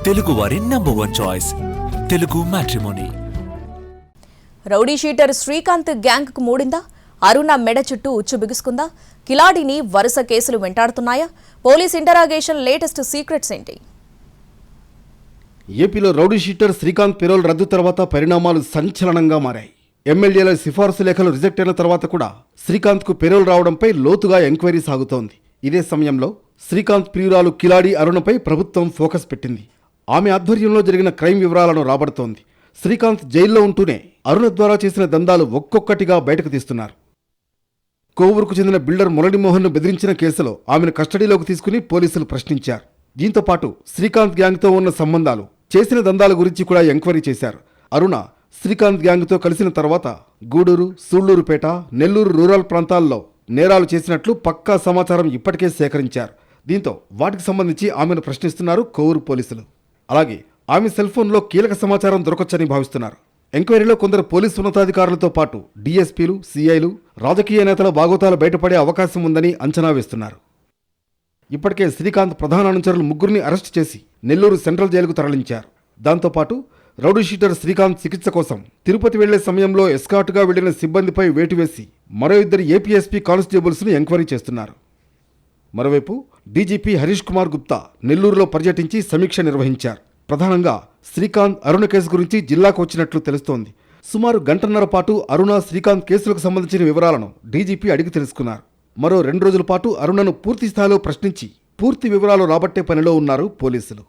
తెలుగువారి number 1 choice Telugu matrimony. Rowdy sheeter Srikanth gang కు మూడిందా? అరుణ మెడ చుట్టూ ఉచ్చు బిగుసుకుందా? కిలాడిని వరుస కేసులు వెంటాడుతున్నాయా? పోలీస్ ఇంటరాగేషన్ లేటెస్ట్ సీక్రెట్స్ ఏంటి? ఏపీలో రౌడీ షీటర్ శ్రీకాంత్ పెరోల్ రద్దు తర్వాత పరిణామాలు సంచలనంగా మారాయి. ఎమ్మెల్యేల సిఫార్సు లేఖలు రిజెక్ట్ అయిన తర్వాత కూడా శ్రీకాంత్కు పెరోల్ రావడంపై లోతుగా ఎంక్వైరీ సాగుతోంది. ఇదే సమయంలో శ్రీకాంత్ ప్రియురాలు కిలాడి అరుణపై ప్రభుత్వం ఫోకస్ పెట్టింది. ఆమె ఆధ్వర్యంలో జరిగిన క్రైమ్ వివరాలను రాబడుతోంది. శ్రీకాంత్ జైల్లో ఉంటూనే అరుణ ద్వారా చేసిన దందాలు ఒక్కొక్కటిగా బయటకు తీస్తున్నారు. కోవూరుకు చెందిన బిల్డర్ మురళీమోహన్ను బెదిరించిన కేసులో ఆమెను కస్టడీలోకి తీసుకుని పోలీసులు ప్రశ్నించారు. దీంతో పాటు శ్రీకాంత్ గ్యాంగ్తో ఉన్న సంబంధాలు, చేసిన దందాల గురించి కూడా ఎంక్వైరీ చేశారు. అరుణ శ్రీకాంత్ గ్యాంగ్తో కలిసిన తర్వాత గూడూరు, సూళ్లూరుపేట, నెల్లూరు రూరల్ ప్రాంతాల్లో నేరాలు చేసినట్లు పక్కా సమాచారం ఇప్పటికే సేకరించారు. దీంతో వాటికి సంబంధించి ఆమెను ప్రశ్నిస్తున్నారు కోవూరు పోలీసులు. అలాగే ఆమె సెల్ ఫోన్లో కీలక సమాచారం దొరకొచ్చని భావిస్తున్నారు. ఎంక్వైరీలో కొందరు పోలీసు ఉన్నతాధికారులతో పాటు డీఎస్పీలు, సీఐలు, రాజకీయ నేతల బాగోతాలు బయటపడే అవకాశం ఉందని అంచనా వేస్తున్నారు. ఇప్పటికే శ్రీకాంత్ ప్రధాన అనుచరులు ముగ్గురిని అరెస్టు చేసి నెల్లూరు సెంట్రల్ జైలుకు తరలించారు. దాంతోపాటు రౌడీ షీటర్ శ్రీకాంత్ చికిత్స కోసం తిరుపతి వెళ్లే సమయంలో ఎస్కార్ట్గా వెళ్లిన సిబ్బందిపై వేటు వేసి మరో ఇద్దరు ఏపీఎస్పీ కానిస్టేబుల్స్ను ఎంక్వైరీ చేస్తున్నారు. మరోవైపు డీజీపీ హరీష్ కుమార్ గుప్తా నెల్లూరులో పర్యటించి సమీక్ష నిర్వహించారు. ప్రధానంగా శ్రీకాంత్, అరుణ కేసు గురించి జిల్లాకు వచ్చినట్లు తెలుస్తోంది. సుమారు గంటన్నర పాటు అరుణ, శ్రీకాంత్ కేసులకు సంబంధించిన వివరాలను డీజీపీ అడిగి తెలుసుకున్నారు. మరో 2 రోజుల పాటు అరుణను పూర్తి స్థాయిలో ప్రశ్నించి పూర్తి వివరాలు రాబట్టే పనిలో ఉన్నారు పోలీసులు.